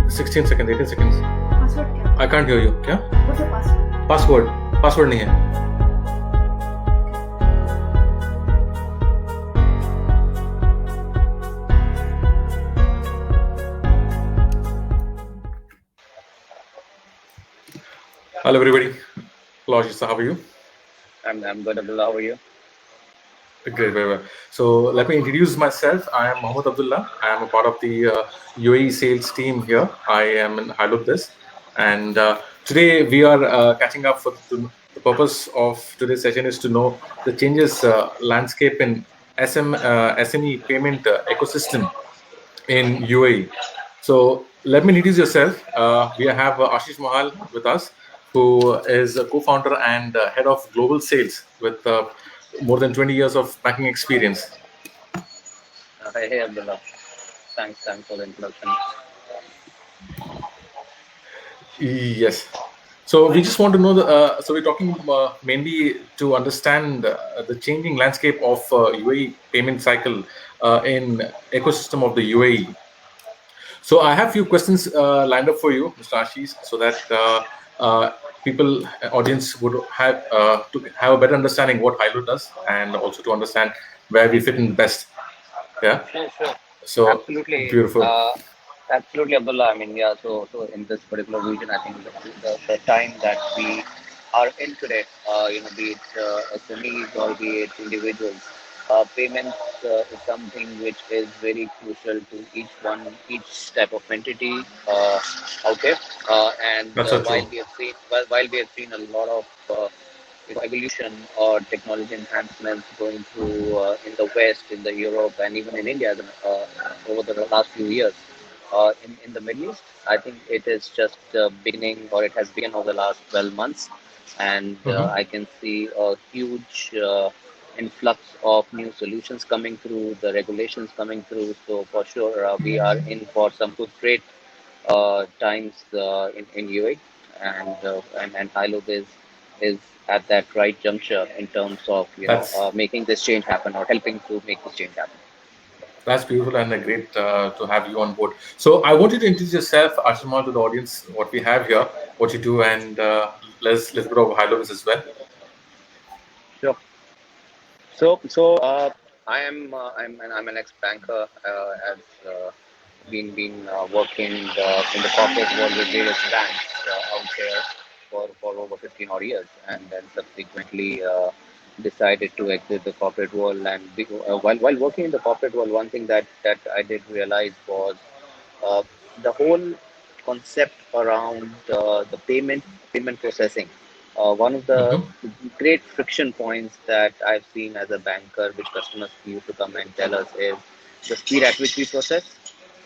16 seconds, 18 seconds. Password क्या? I can't hear you. क्या? What's the password? Password नहीं है. Hello everybody. Hello Ashish, how are you? I'm good, Abdulla. How are you? Great, very well. So let me introduce myself. I am Mohammed Abdullah. I am a part of the UAE sales team here. I am in Halubdis, and today we are catching up. The purpose of today's session is to know the changes landscape in SME payment ecosystem in UAE. So let me introduce yourself. We have Ashish Mahal with us, who is a co-founder and head of global sales with more than 20 years of banking experience. Hey, Abdullah. Thanks for the introduction. Yes. So we just want to know so we're talking mainly to understand the changing landscape of UAE payment cycle in ecosystem of the UAE. So I have a few questions lined up for you, Mr. Ashish, so that audience would have to have a better understanding what Hilo does, and also to understand where we fit in best. Yeah. Sure. So Absolutely. beautiful. Absolutely, Abdullah. I mean, yeah. So in this particular region, I think the time that we are in today, be it SMEs or be it individuals, payments is something which is very crucial to each type of entity out there. And That's so while true. we have seen a lot of evolution or technology enhancements going through in the West, in the Europe, and even in India over the last few years. In the Middle East, I think it is just beginning, or it has begun over the last 12 months, and I can see a huge influx of new solutions coming through, the regulations coming through. So for sure, we are in for some good, great times in UAE, and Hilo is at that right juncture in terms of That's making this change happen or helping to make this change happen. that's beautiful and great to have you on board. So I want you to introduce yourself, Ashish Mahal, to the audience, what we have here, what you do, and let's go over Hilo as well. Sure. So I'm an ex-banker. I've been working in the corporate world with various banks out there for over 15 odd years, and then subsequently decided to exit the corporate world. And while working in the corporate world, one thing that I did realize was uh, the whole concept around the payment processing. One of the Mm-hmm. great friction points that I've seen as a banker, which customers used to come and tell us, is the speed at which we process,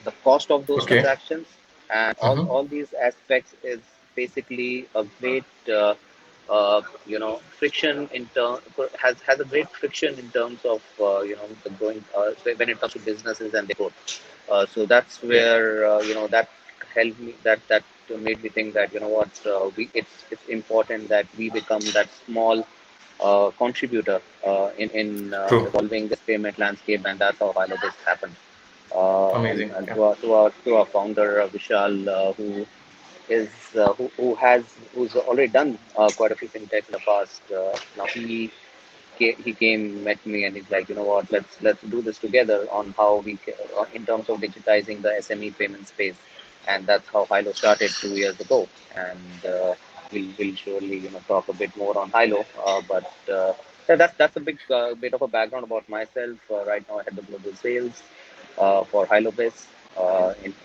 the cost of those Okay. transactions, and Mm-hmm. all these aspects is basically a great friction in term has a great friction in terms of the growing when it comes to businesses and their growth. So that's Yeah. where that helped me, that made me think that it's important that we become that small contributor in True. evolving this payment landscape, and that's how all of this happened. And Amazing. and Yeah. to our founder Vishal, who's already done quite a few fintechs in the past. Now he came, met me, and he's like, you know what, let's do this together on how in terms of digitizing the SME payment space, and that's how Hilo started 2 years ago. And we'll surely talk a bit more on Hilo, but yeah, that's a big bit of a background about myself. Right now, I head the global sales for Hilo Biz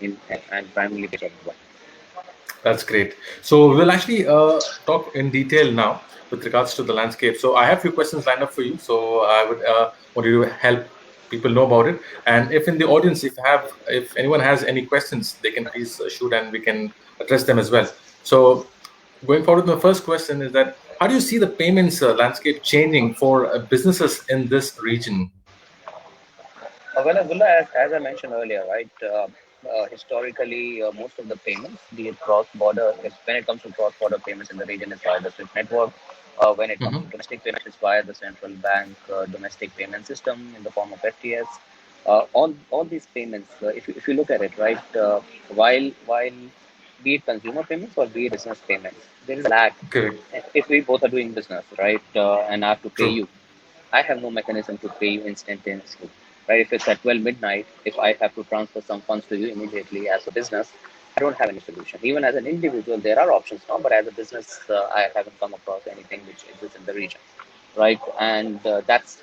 in and primarily based out of Dubai. That's great. So we'll actually talk in detail now with regards to the landscape. So I have a few questions lined up for you. So I would want you to help people know about it. And if in the audience, if anyone has any questions, they can please shoot and we can address them as well. So going forward, my first question is that how do you see the payments landscape changing for businesses in this region? Well, Abdullah, as I mentioned earlier, right, historically, most of the payments, be it cross-border, when it comes to cross-border payments in the region, it's via the SWIFT network. When it comes to Mm-hmm. domestic payments, it's via the central bank domestic payment system in the form of FTS. All these payments, if you look at it, right, while be it consumer payments or be it business payments, there is a lag. Correct. If we both are doing business, right, and I have to pay True. you, I have no mechanism to pay you instantaneously. Right? If it's at 12 midnight, if I have to transfer some funds to you immediately as a business, I don't have any solution. Even as an individual, there are options now, but as a business, I haven't come across anything which exists in the region. Right? And that's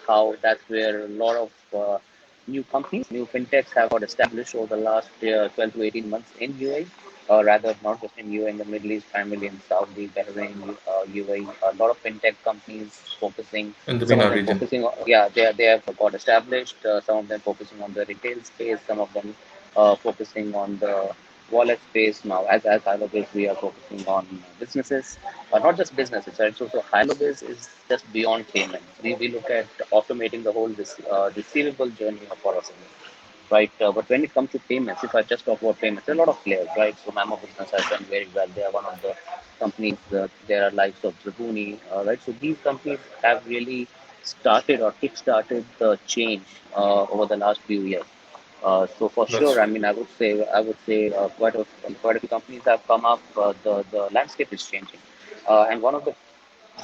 where a lot of new companies, new fintechs have got established over the last 12 to 18 months in UAE, or rather, not just in UAE, in the Middle East, primarily in Saudi, Bahrain, UAE. A lot of fintech companies focusing, In the some of MENA them region. focusing on, yeah, they have got established, some of them focusing on the retail space, some of them focusing on the wallet space. Now, as Alobase, we are focusing on businesses, not just businesses, right? So Alobase is just beyond payments. We look at automating the whole receivable journey of our SME, right? But when it comes to payments, if I just talk about payments, there are a lot of players, right? So Mamo Business has done very well. They are one of the companies. There are likes of Zabuni, right? So these companies have really started or kick-started the change over the last few years. So for That's sure, I true. mean, I would say quite a few companies have come up. The landscape is changing, and one of the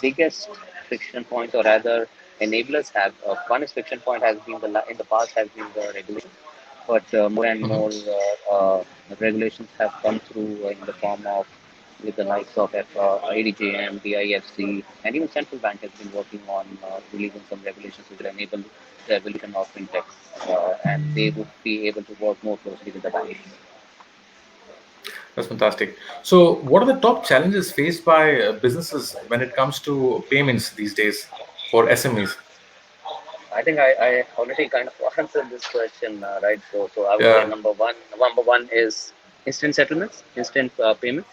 biggest friction points, or rather enablers, have one is friction point has been in the past has been the regulation, but more and Hmm. more regulations have come through in the form of with the likes of ADJM, DIFC, and even central bank has been working on releasing some regulations which will enable the evolution of fintechs, and they would be able to work more closely with the banks. That's fantastic. So, what are the top challenges faced by businesses when it comes to payments these days for SMEs? I think I already kind of answered this question, right? So I would say Yeah. number one is instant settlements, instant payments.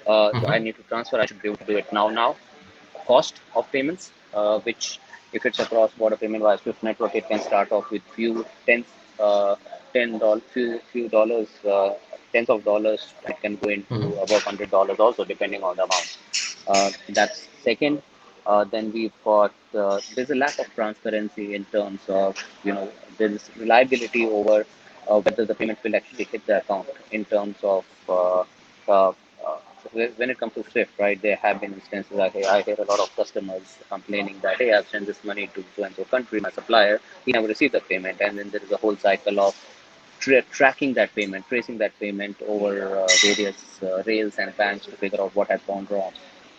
I Hmm. need to transfer. I should be able to do it now. Cost of payments, which if it's a cross-border payment via Swift network, it can start off with few tens, $10, few dollars, tens of dollars. It can go into Hmm. about $100 also, depending on the amount. That's second. Then we've got there's a lack of transparency in terms of there's reliability over whether the payment will actually hit the account in terms of uh, uh, when it comes to Swift, right? There have been instances I hear a lot of customers complaining that hey, I've sent this money to so and so country, my supplier, he never received the payment, and then there is a whole cycle of tracking that payment, tracing that payment over various rails and banks to figure out what has gone wrong,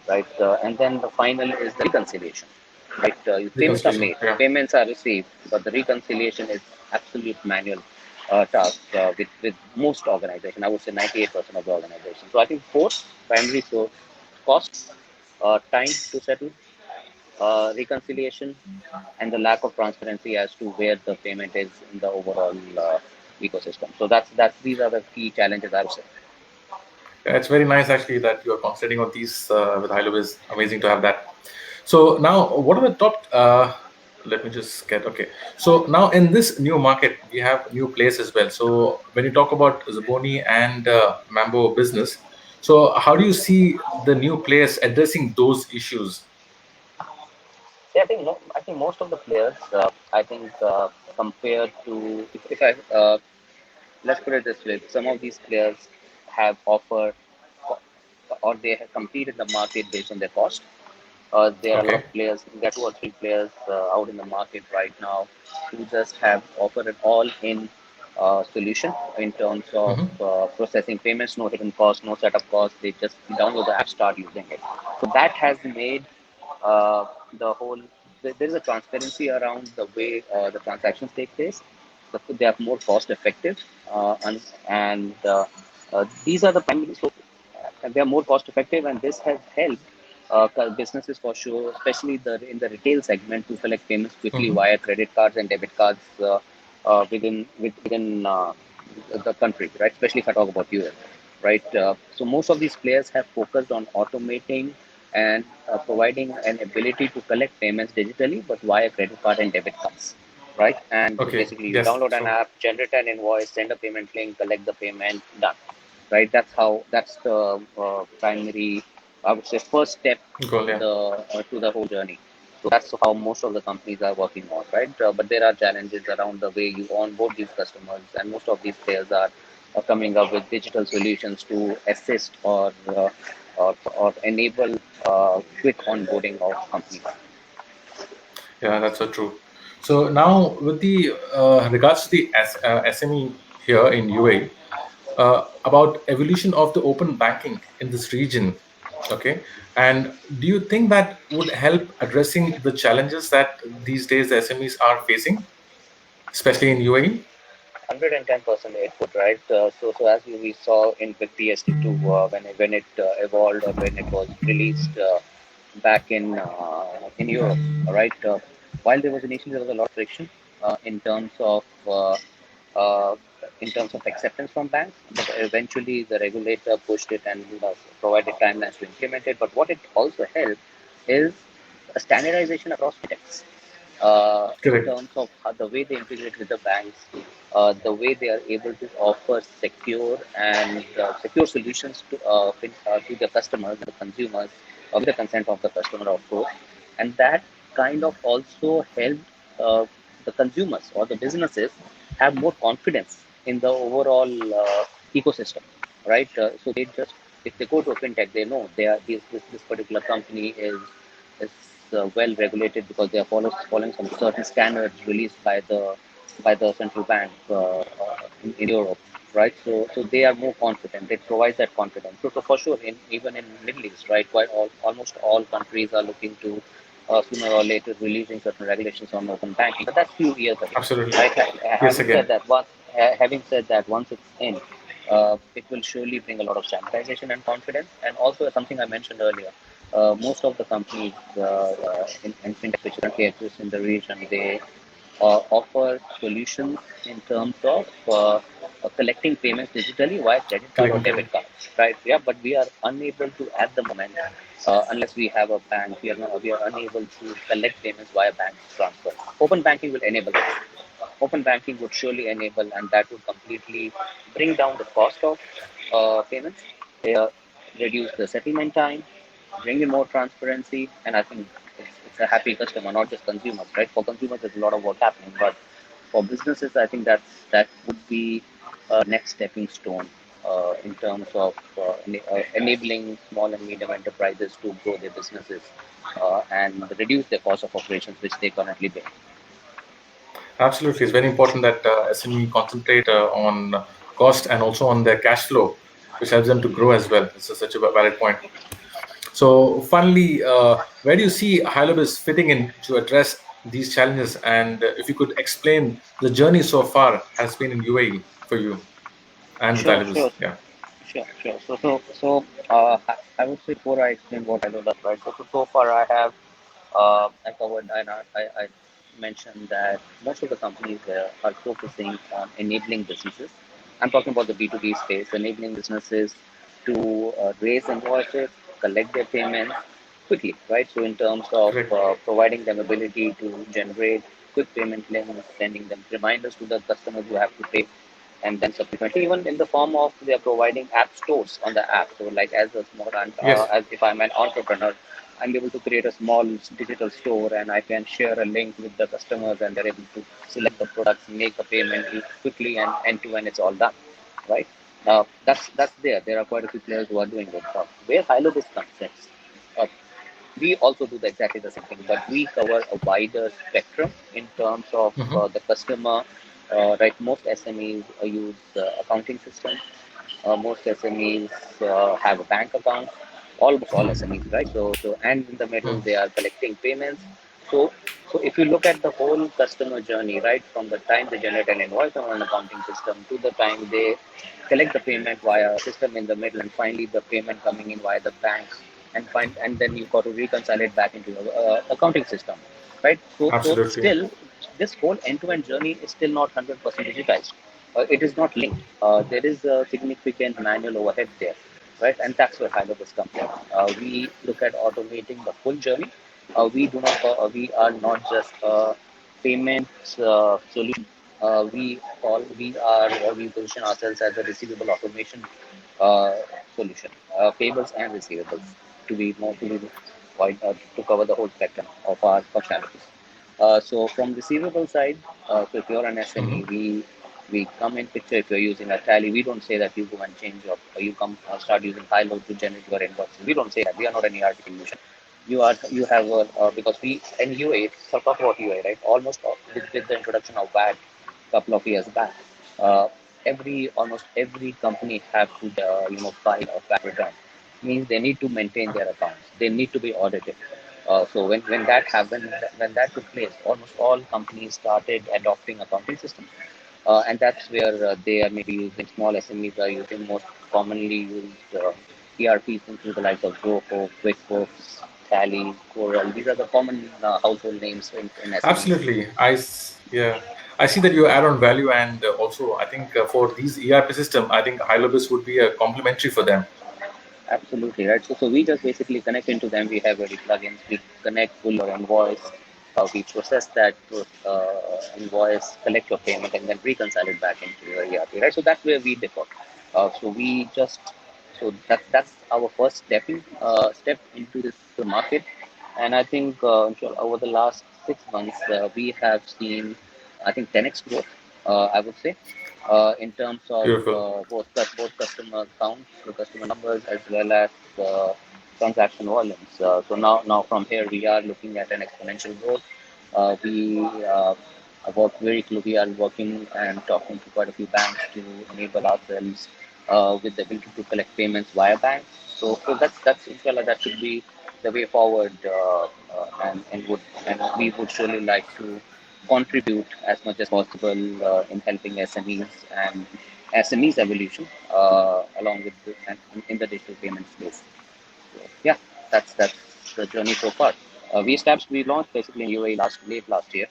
right? And then the final is the reconciliation, right? Payments are Reconciliation. made, Yeah. payments are received, but the reconciliation is absolute manual task with most organizations. I would say 98% of the organizations. So I think four primary source: cost, time to settle, reconciliation, and the lack of transparency as to where the payment is in the overall ecosystem. So that's these are the key challenges I would say. Yeah, it's very nice actually that you're concentrating on these with Hilo. Is amazing to have that. So now, what are the top? Let me just get okay. So now in this new market, we have new players as well. So when you talk about Zaboni and Mambo business, so how do you see the new players addressing those issues? Yeah, I think most of the players, I think compared to if I let's put it this way, some of these players have offered or they have competed in the market based on their cost. There are a lot of Okay. players. There are two or three players out in the market right now who just have offered an all-in solution in terms of Hmm. processing payments, no hidden cost, no setup cost. They just download the app, start using it. So that has made the whole. There is a transparency around the way the transactions take place. They are more cost effective, and these are the primary. So they are more cost effective, and this has helped businesses for sure, especially in the retail segment, to collect payments quickly Hmm. via credit cards and debit cards within the country, right? Especially if I talk about US, right? So most of these players have focused on automating and providing an ability to collect payments digitally, but via credit card and debit cards, right? And Okay. basically, you Yes. download an True. app, generate an invoice, send a payment link, collect the payment, done, right? That's the primary, I would say, first step Goal. to Yeah. the whole journey. So that's how most of the companies are working on, right? But there are challenges around the way you onboard these customers, and most of these players are coming up with digital solutions to assist or enable quick onboarding of companies. Yeah, that's so true. So now, with the regards to the SME here in UAE, about evolution of the open banking in this region, okay, and do you think that would help addressing the challenges that these days the SMEs are facing, especially in UAE? 110% it would, right? So as we saw in with PSD2 when it evolved or when it was released back in Europe, right? While there was initially there was a lot of friction in terms of uh, acceptance from banks, but eventually the regulator pushed it and provided timelines to implement it. But what it also helped is a standardization across fintechs in Correct. terms of how the way they integrate with the banks, the way they are able to offer secure solutions to the customers, the consumers, with the consent of the customer, of course, and that kind of also helped the consumers or the businesses have more confidence in the overall ecosystem, right? So they just if they go to a fintech, they know this particular company is well regulated because they are following some certain standards released by the central bank in Europe, right? So they are more confident. It provides that confidence. So for sure, even in Middle East, right, almost all countries are looking to sooner or later releasing certain regulations on open banking. But that's few years away, Absolutely. right? Yes, again. Having said that, once it's in, it will surely bring a lot of standardization and confidence. And also something I mentioned earlier, most of the companies in fintech which currently exist in the region, they offer solutions in terms of collecting payments digitally via credit card or Clicking debit payment. card, right? Yeah, but we are unable to at the moment, unless we have a bank, we are unable to collect payments via bank transfer. Open banking will enable that. Open banking would surely enable, and that would completely bring down the cost of payments, uh, reduce the settlement time, bring in more transparency, and I think it's a happy customer, not just consumers, right? For consumers, there's a lot of work happening, but for businesses, I think that would be a next stepping stone in terms of enabling small and medium enterprises to grow their businesses and reduce their cost of operations, which they currently bear. Absolutely. It's very important that SME concentrate on cost and also on their cash flow, which helps them to grow as well. This is such a valid point. So, finally, where do you see Hylobis fitting in to address these challenges? And if you could explain the journey so far has been in UAE for you and with Sure, Hylobis. sure, Yeah. sure. I would say before I explain what I know that right. So far I have I covered and I mentioned that most of the companies are focusing on enabling businesses. I'm talking about the B2B space, enabling businesses to raise invoices, collect their payments quickly, right? So in terms of Correct. providing them ability to generate quick payment links, sending them reminders to the customers who have to pay, and then subsequently even in the form of they are providing app stores on the app. So like as a small Yes. as if I'm an entrepreneur, I'm able to create a small digital store and I can share a link with the customers and they're able to select the products, make a payment quickly, and end to end it's all done, right? That's there. There are quite a few players who are doing it. Where Hilobis comes in, uh, we also do exactly the same thing, but we cover a wider spectrum in terms of Hmm. the customer. Right, most SMEs use accounting systems. Most SMEs have a bank account. Almost all SMEs, right? And in the middle they are collecting payments. So, so if you look at the whole customer journey, right, from the time they generate an invoice on an accounting system to the time they collect the payment via a system in the middle, and finally the payment coming in via the bank, and then you've got to reconcile it back into your accounting system, right? So Absolutely. still, this whole end-to-end journey is still not 100% digitized. It is not linked. There is a significant manual overhead there, right? And that's where Hilobis comes in. We look at automating the full journey. We do not. We are not just a payment solution. We position ourselves as a receivable automation uh, solution, payables and receivables, to be more to cover the whole spectrum of our functionalities. So from receivable side, so if you're an SME, Hmm. we come in picture. If you're using a tally, we don't say that you go and change your, or you come start using Hilo to generate your invoices. We don't say that. We are not an ERP solution. You have a, because we in UA, so talk about UA, right? Almost with the introduction of VAT couple of years back, uh, almost every company have to file a VAT return. Means they need to maintain their accounts. They need to be audited. So when that happened, when that took place, almost all companies started adopting accounting systems, and that's where they are maybe using small SMEs are using most commonly used ERPs include the likes of Zoho, QuickBooks, Tally, Coral. These are the common household names in SMEs. Absolutely. Yeah, I see that you add on value, and also I think for these ERP system, I think Hilobis would be a complementary for them. Absolutely right. So we just basically connect into them. We have ready plugins. We connect, pull your invoice. We process that invoice, collect your payment, and then reconcile it back into your ERP. Right. So that's where we differ. So we just so that's our first step into this market. And I think over the last 6 months, we have seen, I think, 10x growth, I would say, in terms of Beautiful. both customer counts, the customer numbers, as well as transaction volumes. So now from here, we are looking at an exponential growth. We work very closely. We are working and talking to quite a few banks to enable ourselves with the ability to collect payments via banks. So that's inshallah that should be the way forward, and we would surely like to contribute as much as possible in helping SMEs and SMEs evolution along with and in the digital payment space. So, yeah, that's the journey so far. We launched basically in UAE late last year,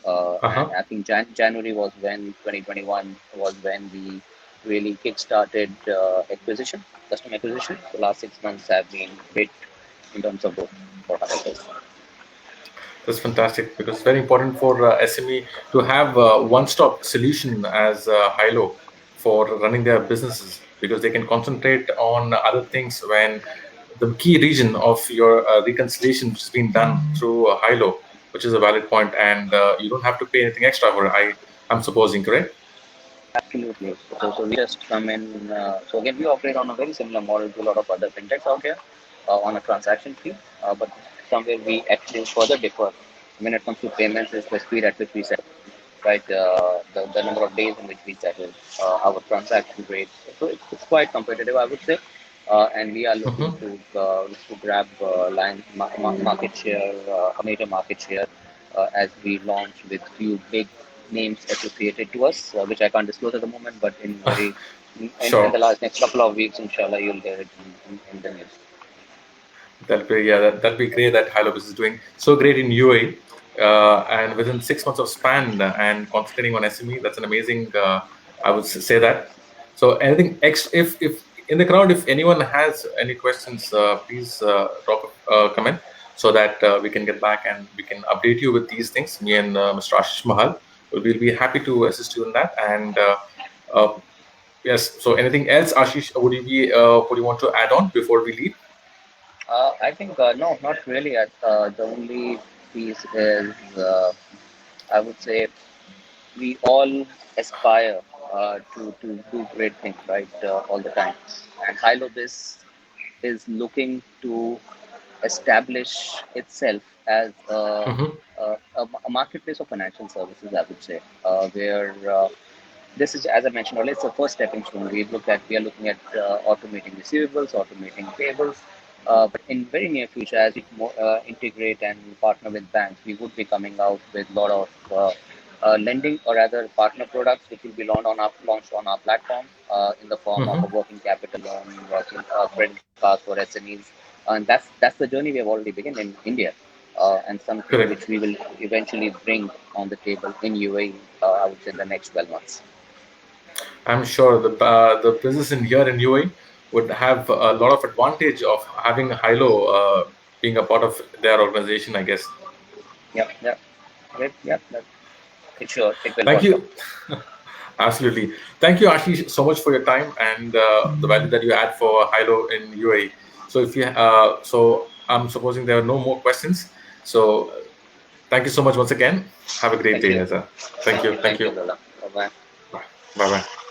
and Uh-huh. I think January was when 2021 was when we really kick-started customer acquisition. The last 6 months have been great in terms of growth for us. That's fantastic because it's very important for SME to have a one-stop solution as Hilo for running their businesses, because they can concentrate on other things when the key region of your reconciliation which has been done through Hilo, which is a valid point, and you don't have to pay anything extra for it. I'm supposing, correct? Absolutely. So we just come in. So again, we operate on a very similar model to a lot of other fintechs out here on a transaction fee, but somewhere we actually further differ when it comes to payments is the speed at which we settle, right? The number of days in which we settle our transaction rates. So it's quite competitive, I would say. And we are looking Hmm. to grab market share, a major market share, as we launch with few big names associated to us, which I can't disclose at the moment, but in the Sure. last next couple of weeks, inshallah, you'll hear it in the news. That'll be great that Hilobis is doing so great in UAE, and within 6 months of span and concentrating on SME. That's an amazing. I would say that. So anything extra, if in the crowd, if anyone has any questions, please drop a comment so that we can get back and we can update you with these things. Me and Mr. Ashish Mahal will be happy to assist you in that. And uh, yes, so anything else, Ashish? Would you want to add on before we leave? I think no, not really. The only piece is I would say we all aspire to do great things, right, all the time. And Hylobis is looking to establish itself as Hmm. a marketplace of financial services, I would say, where this is, as I mentioned earlier, it's a first stepping stone. We are looking at automating receivables, automating payables. But in very near future, as we integrate and partner with banks, we would be coming out with a lot of lending or rather partner products, which will be launched on our platform in the form of a Hmm. working capital loan, working credit cards for SMEs, and that's the journey we have already begun in India, and something Correct. which we will eventually bring on the table in UAE. I would say in the next 12 months. I'm sure the business in here in UAE would have a lot of advantage of having Hilo being a part of their organization, I guess. Yep, yep, yep, yep. It will for Thank sure. you. Absolutely. Thank you, Ashish, so much for your time and the value that you add for Hilo in UAE. So if you so I'm supposing there are no more questions. So thank you so much once again. Have a great Thank day, you. Neza. Thank you. Thank Thank you, you. Abdullah. Bye bye. Bye. Bye. Bye.